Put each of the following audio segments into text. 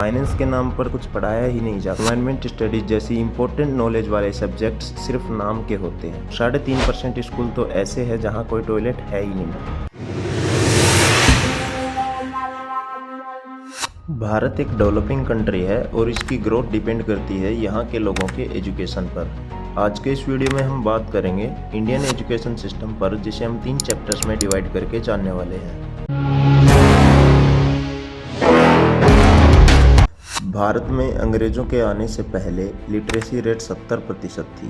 Finance के नाम पर कुछ पढ़ाया ही नहीं जाता। एनवायरमेंट स्टडीज जैसी इंपॉर्टेंट नॉलेज वाले सब्जेक्ट्स सिर्फ नाम के होते हैं। 3.5% स्कूल तो ऐसे हैं जहां कोई टॉयलेट है ही नहीं। भारत एक डेवलपिंग कंट्री है और इसकी ग्रोथ डिपेंड करती है यहाँ के लोगों के एजुकेशन पर। आज के इस वीडियो में हम बात करेंगे इंडियन एजुकेशन सिस्टम पर, जिसे हम 3 चैप्टर्स में डिवाइड करके जानने वाले हैं। भारत में अंग्रेजों के आने से पहले लिटरेसी रेट 70% थी।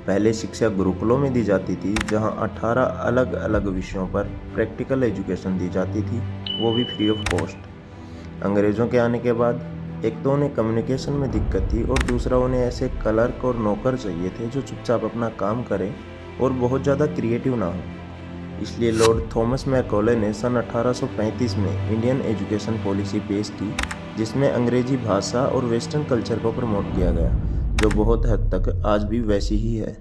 पहले शिक्षा गुरुकुलों में दी जाती थी, जहां 18 अलग अलग विषयों पर प्रैक्टिकल एजुकेशन दी जाती थी, वो भी फ्री ऑफ कॉस्ट। अंग्रेजों के आने के बाद एक तो उन्हें कम्युनिकेशन में दिक्कत थी और दूसरा उन्हें ऐसे क्लर्क और नौकर चाहिए थे जो चुपचाप अपना काम करें और बहुत ज़्यादा क्रिएटिव ना हो। इसलिए लॉर्ड थॉमस मैकॉले ने सन 1835 में इंडियन एजुकेशन पॉलिसी पेश की, जिसमें अंग्रेजी भाषा और वेस्टर्न कल्चर को प्रमोट किया गया, जो बहुत हद तक आज भी वैसी ही है।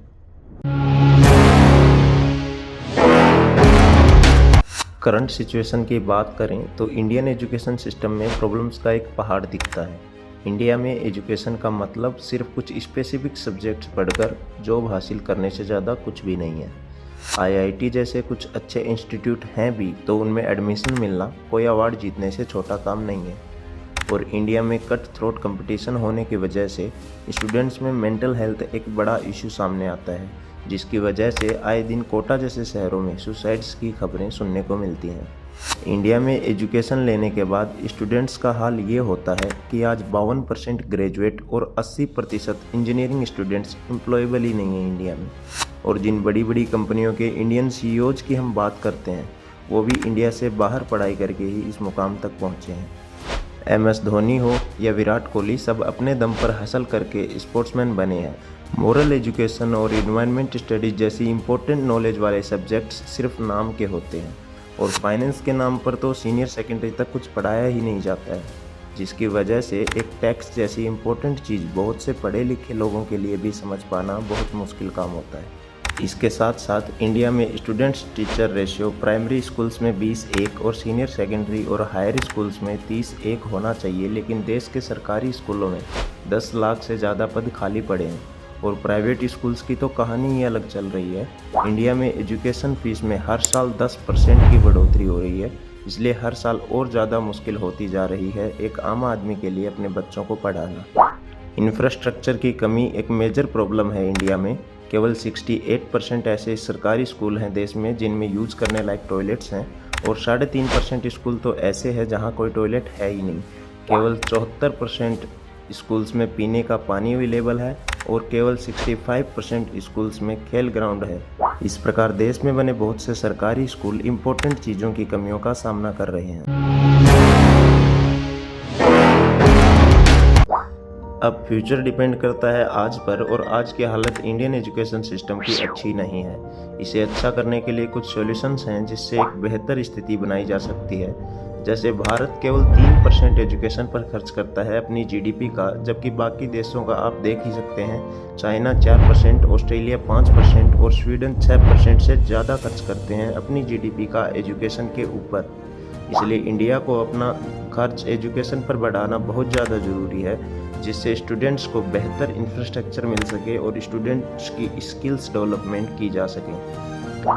करंट सिचुएशन की बात करें तो इंडियन एजुकेशन सिस्टम में प्रॉब्लम्स का एक पहाड़ दिखता है। इंडिया में एजुकेशन का मतलब सिर्फ कुछ स्पेसिफिक सब्जेक्ट्स पढ़कर जॉब हासिल करने से ज़्यादा कुछ भी नहीं है। IIT जैसे कुछ अच्छे इंस्टीट्यूट हैं भी, तो उनमें एडमिशन मिलना कोई अवार्ड जीतने से छोटा काम नहीं है। और इंडिया में कट थ्रोट कंपटीशन होने की वजह से स्टूडेंट्स में मेंटल हेल्थ एक बड़ा इशू सामने आता है, जिसकी वजह से आए दिन कोटा जैसे शहरों में सुसाइड्स की खबरें सुनने को मिलती हैं। इंडिया में एजुकेशन लेने के बाद स्टूडेंट्स का हाल ये होता है कि आज 52% ग्रेजुएट और 80% इंजीनियरिंग स्टूडेंट्स एम्प्लॉयबल ही नहीं है इंडिया में। और जिन बड़ी बड़ी कंपनियों के इंडियन CEOs की हम बात करते हैं, वो भी इंडिया से बाहर पढ़ाई करके ही इस मुकाम तक पहुँचे हैं। MS धोनी हो या विराट कोहली, सब अपने दम पर हासिल करके स्पोर्ट्समैन बने हैं। मोरल एजुकेशन और इन्वायरमेंट स्टडीज जैसी इंपॉर्टेंट नॉलेज वाले सब्जेक्ट्स सिर्फ नाम के होते हैं। और फाइनेंस के नाम पर तो सीनियर सेकेंडरी तक कुछ पढ़ाया ही नहीं जाता है, जिसकी वजह से एक टैक्स जैसी इंपॉर्टेंट चीज़ बहुत से पढ़े लिखे लोगों के लिए भी समझ पाना बहुत मुश्किल काम होता है। इसके साथ साथ इंडिया में students teacher ratio primary schools में 20:1 और सीनियर सेकेंडरी और हायर स्कूल्स में 30:1 होना चाहिए, लेकिन देश के सरकारी स्कूलों में 10 लाख से ज़्यादा पद खाली पड़े हैं। और प्राइवेट स्कूल्स की तो कहानी ही अलग चल रही है। इंडिया में एजुकेशन फीस में हर साल 10% की बढ़ोतरी हो रही है, इसलिए हर साल और ज़्यादा मुश्किल होती जा रही है एक आम आदमी के लिए अपने बच्चों को पढ़ाना। इंफ्रास्ट्रक्चर की कमी एक मेजर प्रॉब्लम है इंडिया में। केवल 68% ऐसे सरकारी स्कूल हैं देश में जिनमें यूज करने लायक टॉयलेट्स हैं, और 3.5% स्कूल तो ऐसे हैं जहां कोई टॉयलेट है ही नहीं। केवल 74% स्कूल्स में पीने का पानी अवेलेबल है और केवल 65% स्कूल्स में खेल ग्राउंड है। इस प्रकार देश में बने बहुत से सरकारी स्कूल इंपॉर्टेंट चीज़ों की कमियों का सामना कर रहे हैं। अब फ्यूचर डिपेंड करता है आज पर, और आज की हालत इंडियन एजुकेशन सिस्टम की अच्छी नहीं है। इसे अच्छा करने के लिए कुछ सॉल्यूशंस हैं जिससे एक बेहतर स्थिति बनाई जा सकती है। जैसे भारत केवल 3% एजुकेशन पर खर्च करता है अपनी GDP का, जबकि बाकी देशों का आप देख ही सकते हैं। चाइना 4%, ऑस्ट्रेलिया 5% और स्वीडन 6% से ज़्यादा खर्च करते हैं अपनी GDP का एजुकेशन के ऊपर। इसलिए इंडिया को अपना खर्च एजुकेशन पर बढ़ाना बहुत ज़्यादा ज़रूरी है, जिससे स्टूडेंट्स को बेहतर इंफ्रास्ट्रक्चर मिल सके और स्टूडेंट्स की स्किल्स डेवलपमेंट की जा सके।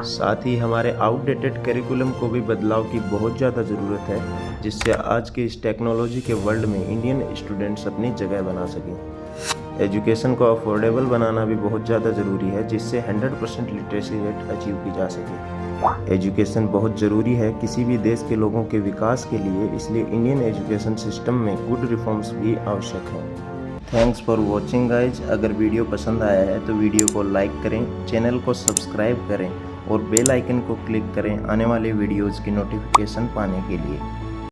साथ ही हमारे आउटडेटेड करिकुलम को भी बदलाव की बहुत ज़्यादा ज़रूरत है, जिससे आज के इस टेक्नोलॉजी के वर्ल्ड में इंडियन स्टूडेंट्स अपनी जगह बना सकें। एजुकेशन को अफोर्डेबल बनाना भी बहुत ज़्यादा ज़रूरी है, जिससे 100% लिटरेसी रेट अचीव की जा सके। एजुकेशन बहुत ज़रूरी है किसी भी देश के लोगों के विकास के लिए, इसलिए इंडियन एजुकेशन सिस्टम में गुड रिफॉर्म्स भी आवश्यक हैं। Thanks for watching guys. अगर वीडियो पसंद आया है तो वीडियो को लाइक करें, चैनल को सब्सक्राइब करें और बेल आइकन को क्लिक करें आने वाले वीडियोज़ की नोटिफिकेशन पाने के लिए।